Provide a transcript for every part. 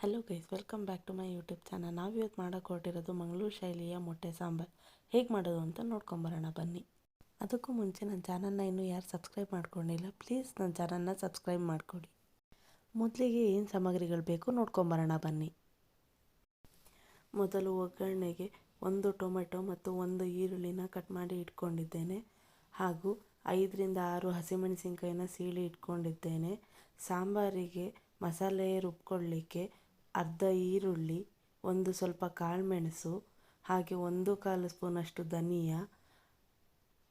Hello guys, welcome back to my YouTube channel. ನಾವು ಇವತ್ತು ಮಾಡೋಕೆ ಹೊರಟಿರೋದು ಮಂಗಳೂರು ಶೈಲಿಯ ಮೊಟ್ಟೆ ಸಾಂಬಾರು. ಹೇಗೆ ಮಾಡೋದು ಅಂತ ನೋಡ್ಕೊಂಬರೋಣ ಬನ್ನಿ. ಅದಕ್ಕೂ ಮುಂಚೆ ನನ್ನ ಚಾನಲ್ನ ಇನ್ನೂ ಯಾರು ಸಬ್ಸ್ಕ್ರೈಬ್ ಮಾಡ್ಕೊಂಡಿಲ್ಲ, ಪ್ಲೀಸ್ ನನ್ನ ಚಾನಲ್ನ ಸಬ್ಸ್ಕ್ರೈಬ್ ಮಾಡಿಕೊಡಿ. ಮೊದಲಿಗೆ ಏನು ಸಾಮಗ್ರಿಗಳು ಬೇಕು ನೋಡ್ಕೊಂಬರೋಣ ಬನ್ನಿ. ಮೊದಲು ಒಗ್ಗರಣೆಗೆ 1 ಟೊಮೆಟೊ ಮತ್ತು 1 ಈರುಳ್ಳಿನ ಕಟ್ ಮಾಡಿ ಇಟ್ಕೊಂಡಿದ್ದೇನೆ. ಹಾಗೂ 5ರಿಂದ 6 ಹಸಿಮೆಣಸಿನ್ಕಾಯಿನ ಸೀಳಿ ಇಟ್ಕೊಂಡಿದ್ದೇನೆ. ಸಾಂಬಾರಿಗೆ ಮಸಾಲೆ ರುಬ್ಕೊಳ್ಳಿಕ್ಕೆ ಅರ್ಧ ಈರುಳ್ಳಿ, ಸ್ವಲ್ಪ ಕಾಳುಮೆಣಸು, ಹಾಗೆ 1/4 ಸ್ಪೂನಷ್ಟು ಧನಿಯಾ,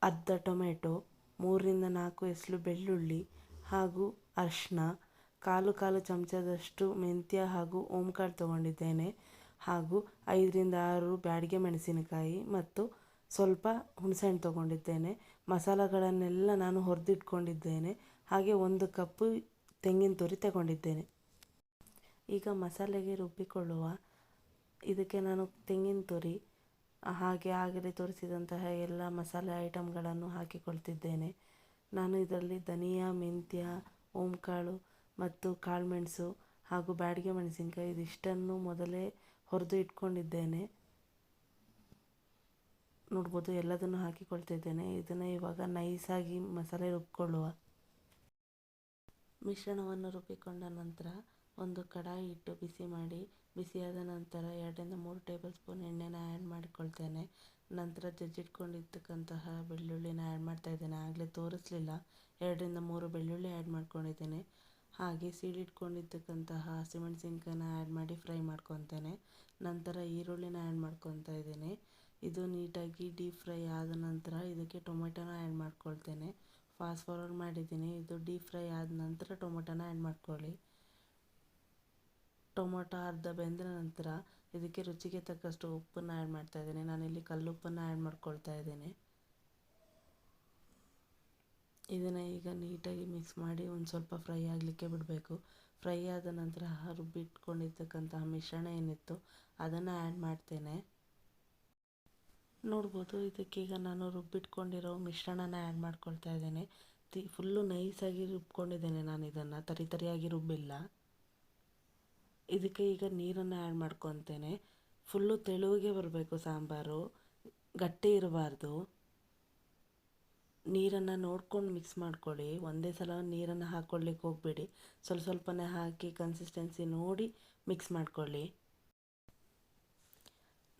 ಅರ್ಧ ಟೊಮೆಟೊ, 3ರಿಂದ 4 ಎಸಳು ಬೆಳ್ಳುಳ್ಳಿ, ಹಾಗೂ ಅರಿಶಿನ, ಕಾಲು ಚಮಚದಷ್ಟು ಮೆಂತ್ಯ ಹಾಗೂ ಓಂಕಾಳು ತೊಗೊಂಡಿದ್ದೇನೆ. ಹಾಗೂ 5ರಿಂದ 6 ಬ್ಯಾಡಗೆ ಮೆಣಸಿನಕಾಯಿ ಮತ್ತು ಸ್ವಲ್ಪ ಹುಣಸೆಹಣ್ಣು ತೊಗೊಂಡಿದ್ದೇನೆ. ಮಸಾಲೆಗಳನ್ನೆಲ್ಲ ನಾನು ಹುರಿದಿಟ್ಕೊಂಡಿದ್ದೇನೆ. ಹಾಗೆ 1 ಕಪ್ಪು ತೆಂಗಿನ ತುರಿ ತಗೊಂಡಿದ್ದೇನೆ. ಈಗ ಮಸಾಲೆಗೆ ರುಬ್ಬಿಕೊಳ್ಳುವ. ಇದಕ್ಕೆ ನಾನು ತೆಂಗಿನ ತುರಿ ಹಾಗೆ ಆಗಲೇ ತೋರಿಸಿದಂತಹ ಎಲ್ಲ ಮಸಾಲೆ ಐಟಮ್ಗಳನ್ನು ಹಾಕಿಕೊಳ್ತಿದ್ದೇನೆ. ನಾನು ಇದರಲ್ಲಿ ಧನಿಯಾ, ಮೆಂತ್ಯ, ಓಂಕಾಳು ಮತ್ತು ಕಾಳುಮೆಣಸು ಹಾಗೂ ಬ್ಯಾಡಗೆ ಮೆಣಸಿನಕಾಯಿ ಇದಿಷ್ಟನ್ನು ಮೊದಲೇ ಹುರಿದು ಇಟ್ಕೊಂಡಿದ್ದೇನೆ. ನೋಡ್ಬೋದು, ಎಲ್ಲದನ್ನು ಹಾಕಿಕೊಳ್ತಿದ್ದೇನೆ. ಇದನ್ನು ಇವಾಗ ನೈಸಾಗಿ ಮಸಾಲೆ ರುಬ್ಕೊಳ್ಳುವ. ಮಿಶ್ರಣವನ್ನು ರುಬ್ಬಿಕೊಂಡ ನಂತರ ಒಂದು ಕಡಾಯಿ ಇಟ್ಟು ಬಿಸಿ ಮಾಡಿ, ಬಿಸಿಯಾದ ನಂತರ 2ರಿಂದ 3 ಟೇಬಲ್ ಸ್ಪೂನ್ ಎಣ್ಣೆನ ಆ್ಯಡ್ ಮಾಡಿಕೊಳ್ತೇನೆ. ನಂತರ ಜಜ್ಜಿಟ್ಕೊಂಡಿರ್ತಕ್ಕಂತಹ ಬೆಳ್ಳುಳ್ಳಿನ ಆ್ಯಡ್ ಮಾಡ್ತಾ ಇದ್ದೇನೆ. ಆಗಲೇ ತೋರಿಸಲಿಲ್ಲ, 2ರಿಂದ 3 ಬೆಳ್ಳುಳ್ಳಿ ಆ್ಯಡ್ ಮಾಡ್ಕೊಂಡಿದ್ದೇನೆ. ಹಾಗೆ ಸೀಳಿಟ್ಕೊಂಡಿರ್ತಕ್ಕಂತಹ ಹಸಿಮೆಣಸಿನ್ಕಾಯಿನ ಆ್ಯಡ್ ಮಾಡಿ ಫ್ರೈ ಮಾಡ್ಕೊತೇನೆ. ನಂತರ ಈರುಳ್ಳಿನ ಆ್ಯಡ್ ಮಾಡ್ಕೊತಾ ಇದ್ದೇನೆ. ಇದು ನೀಟಾಗಿ ಡೀಪ್ ಫ್ರೈ ಆದ ನಂತರ ಇದಕ್ಕೆ ಟೊಮೆಟೊನ ಆ್ಯಡ್ ಮಾಡ್ಕೊಳ್ತೇನೆ. ಫಾಸ್ಟ್ ಫಾರ್ವರ್ಡ್ ಮಾಡಿದ್ದೀನಿ. ಇದು ಡೀಪ್ ಫ್ರೈ ಆದ ನಂತರ ಟೊಮೆಟೊನ ಆ್ಯಡ್ ಮಾಡ್ಕೊಳ್ಳಿ. ಟೊಮೊಟೊ ಅರ್ಧ ಬೆಂದ ನಂತರ ಇದಕ್ಕೆ ರುಚಿಗೆ ತಕ್ಕಷ್ಟು ಉಪ್ಪನ್ನು ಆ್ಯಡ್ ಮಾಡ್ತಾ ಇದ್ದೇನೆ. ನಾನಿಲ್ಲಿ ಕಲ್ಲುಪ್ಪನ್ನು ಆ್ಯಡ್ ಮಾಡ್ಕೊಳ್ತಾ ಇದ್ದೇನೆ. ಇದನ್ನು ಈಗ ನೀಟಾಗಿ ಮಿಕ್ಸ್ ಮಾಡಿ ಸ್ವಲ್ಪ ಫ್ರೈ ಆಗಲಿಕ್ಕೆ ಬಿಡಬೇಕು. ಫ್ರೈ ಆದ ನಂತರ ರುಬ್ಬಿಟ್ಕೊಂಡಿರ್ತಕ್ಕಂತಹ ಮಿಶ್ರಣ ಏನಿತ್ತು ಅದನ್ನು ಆ್ಯಡ್ ಮಾಡ್ತೇನೆ. ನೋಡ್ಬೋದು, ಇದಕ್ಕೀಗ ನಾನು ರುಬ್ಬಿಟ್ಕೊಂಡಿರೋ ಮಿಶ್ರಣನ ಆ್ಯಡ್ ಮಾಡ್ಕೊಳ್ತಾ ಇದ್ದೇನೆ. ಫುಲ್ಲು ನೈಸಾಗಿ ರುಬ್ಕೊಂಡಿದ್ದೇನೆ ನಾನು, ಇದನ್ನು ತರಿಯಾಗಿ ರುಬ್ಬಿಲ್ಲ. ಇದಕ್ಕೆ ಈಗ ನೀರನ್ನು ಆ್ಯಡ್ ಮಾಡ್ಕೊತೇನೆ. ಫುಲ್ಲು ತೆಳುವಿಗೆ ಬರಬೇಕು ಸಾಂಬಾರು, ಗಟ್ಟಿ ಇರಬಾರ್ದು. ನೀರನ್ನು ನೋಡ್ಕೊಂಡು ಮಿಕ್ಸ್ ಮಾಡ್ಕೊಳ್ಳಿ. ಒಂದೇ ಸಲ ನೀರನ್ನು ಹಾಕ್ಕೊಳ್ಳಿಕ್ಕೆ ಹೋಗಬೇಡಿ. ಸ್ವಲ್ಪನೇ ಹಾಕಿ ಕನ್ಸಿಸ್ಟೆನ್ಸಿ ನೋಡಿ ಮಿಕ್ಸ್ ಮಾಡ್ಕೊಳ್ಳಿ.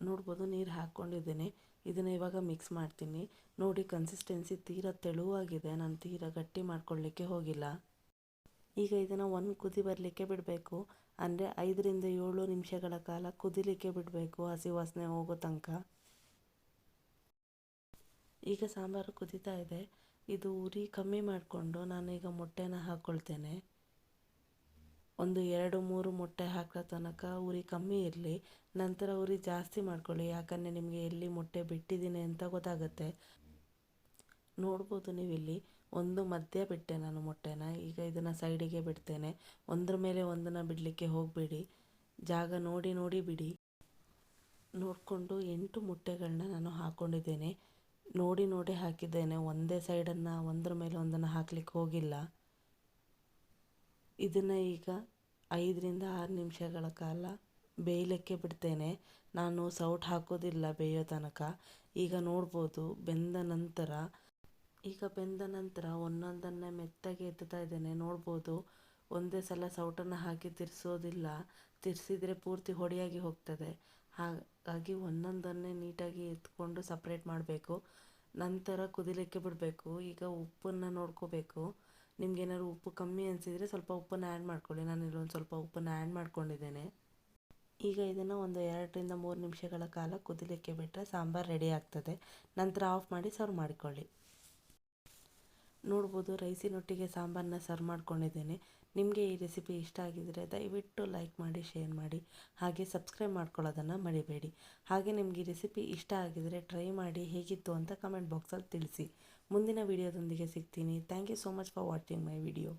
ನೋಡ್ಬೋದು, ನೀರು ಹಾಕ್ಕೊಂಡಿದ್ದೇನೆ. ಇದನ್ನು ಇವಾಗ ಮಿಕ್ಸ್ ಮಾಡ್ತೀನಿ. ನೋಡಿ, ಕನ್ಸಿಸ್ಟೆನ್ಸಿ ತೀರಾ ತೆಳುವಾಗಿದೆ. ನಾನು ತೀರಾ ಗಟ್ಟಿ ಮಾಡ್ಕೊಳ್ಳಿಕ್ಕೆ ಹೋಗಿಲ್ಲ. ಈಗ ಇದನ್ನು 1 ಕುದಿ ಬರಲಿಕ್ಕೆ ಬಿಡಬೇಕು. ಅಂದರೆ 5ರಿಂದ 7 ನಿಮಿಷಗಳ ಕಾಲ ಕುದಿಲಿಕ್ಕೆ ಬಿಡಬೇಕು, ಹಸಿ ವಾಸನೆ ಹೋಗೋ ತನಕ. ಈಗ ಸಾಂಬಾರು ಕುದೀತಾ ಇದೆ. ಇದು ಉರಿ ಕಮ್ಮಿ ಮಾಡಿಕೊಂಡು ನಾನೀಗ ಮೊಟ್ಟೆನ ಹಾಕ್ಕೊಳ್ತೇನೆ. 2-3 ಮೊಟ್ಟೆ ಹಾಕೋ ತನಕ ಉರಿ ಕಮ್ಮಿ ಇರಲಿ. ನಂತರ ಉರಿ ಜಾಸ್ತಿ ಮಾಡ್ಕೊಳ್ಳಿ, ಯಾಕಂದರೆ ನಿಮಗೆ ಎಲ್ಲಿ ಮೊಟ್ಟೆ ಬಿಟ್ಟಿದ್ದೀನಿ ಅಂತ ಗೊತ್ತಾಗುತ್ತೆ. ನೋಡ್ಬೋದು ನೀವಿಲ್ಲಿ, 1 ಮಧ್ಯ ಬಿಟ್ಟೆ ನಾನು ಮೊಟ್ಟೆನ. ಈಗ ಇದನ್ನು ಸೈಡಿಗೆ ಬಿಡ್ತೇನೆ. ಒಂದ್ರ ಮೇಲೆ ಒಂದನ್ನು ಬಿಡಲಿಕ್ಕೆ ಹೋಗಬೇಡಿ, ಜಾಗ ನೋಡಿ ಬಿಡಿ. ನೋಡಿಕೊಂಡು 8 ಮೊಟ್ಟೆಗಳನ್ನ ನಾನು ಹಾಕ್ಕೊಂಡಿದ್ದೇನೆ. ನೋಡಿ ಹಾಕಿದ್ದೇನೆ. ಒಂದೇ ಸೈಡನ್ನು ಒಂದ್ರ ಮೇಲೆ ಒಂದನ್ನು ಹಾಕ್ಲಿಕ್ಕೆ ಹೋಗಿಲ್ಲ. ಇದನ್ನು ಈಗ 5ರಿಂದ 6 ನಿಮಿಷಗಳ ಕಾಲ ಬೇಯಲಿಕ್ಕೆ ಬಿಡ್ತೇನೆ. ನಾನು ಸೌಟ್ ಹಾಕೋದಿಲ್ಲ ಬೇಯೋ ತನಕ. ಈಗ ನೋಡ್ಬೋದು, ಬೆಂದ ನಂತರ ಒಂದೊಂದನ್ನೇ ಮೆತ್ತಗೆ ಎತ್ತುತ್ತಾ ಇದ್ದೇನೆ. ನೋಡ್ಬೋದು, ಒಂದೇ ಸಲ ಸೌಟನ್ನು ಹಾಕಿ ತಿರ್ಸೋದಿಲ್ಲ. ತಿರ್ಸಿದರೆ ಪೂರ್ತಿ ಹೊಡೆಯಾಗಿ ಹೋಗ್ತದೆ. ಹಾಗಾಗಿ ಒಂದೊಂದನ್ನೇ ನೀಟಾಗಿ ಎತ್ಕೊಂಡು ಸಪ್ರೇಟ್ ಮಾಡಬೇಕು. ನಂತರ ಕುದಿಲಿಕ್ಕೆ ಬಿಡಬೇಕು. ಈಗ ಉಪ್ಪನ್ನು ನೋಡ್ಕೋಬೇಕು. ನಿಮ್ಗೇನಾದ್ರು ಉಪ್ಪು ಕಮ್ಮಿ ಅನಿಸಿದರೆ ಸ್ವಲ್ಪ ಉಪ್ಪನ್ನು ಆ್ಯಡ್ ಮಾಡ್ಕೊಳ್ಳಿ. ನಾನು ಸ್ವಲ್ಪ ಉಪ್ಪನ್ನು ಆ್ಯಡ್ ಮಾಡ್ಕೊಂಡಿದ್ದೇನೆ. ಈಗ ಇದನ್ನು 2ರಿಂದ 3 ನಿಮಿಷಗಳ ಕಾಲ ಕುದಿಲಿಕ್ಕೆ ಬಿಟ್ಟರೆ ಸಾಂಬಾರು ರೆಡಿ ಆಗ್ತದೆ. ನಂತರ ಆಫ್ ಮಾಡಿ ಸರ್ವ್ ಮಾಡಿಕೊಳ್ಳಿ. ನೋಡ್ಬೋದು, ರೈಸಿನೊಟ್ಟಿಗೆ ಸಾಂಬಾರನ್ನ ಸರ್ವ್ ಮಾಡ್ಕೊಂಡಿದ್ದೇನೆ. ನಿಮಗೆ ಈ ರೆಸಿಪಿ ಇಷ್ಟ ಆಗಿದರೆ ದಯವಿಟ್ಟು ಲೈಕ್ ಮಾಡಿ, ಶೇರ್ ಮಾಡಿ, ಹಾಗೆ ಸಬ್ಸ್ಕ್ರೈಬ್ ಮಾಡ್ಕೊಳ್ಳೋದನ್ನು ಮರಿಬೇಡಿ. ಹಾಗೆ ನಿಮಗೆ ಈ ರೆಸಿಪಿ ಇಷ್ಟ ಆಗಿದರೆ ಟ್ರೈ ಮಾಡಿ ಹೇಗಿತ್ತು ಅಂತ ಕಮೆಂಟ್ ಬಾಕ್ಸಲ್ಲಿ ತಿಳಿಸಿ. ಮುಂದಿನ ವಿಡಿಯೋದೊಂದಿಗೆ ಸಿಗ್ತೀನಿ. Thank you so much for watching my video.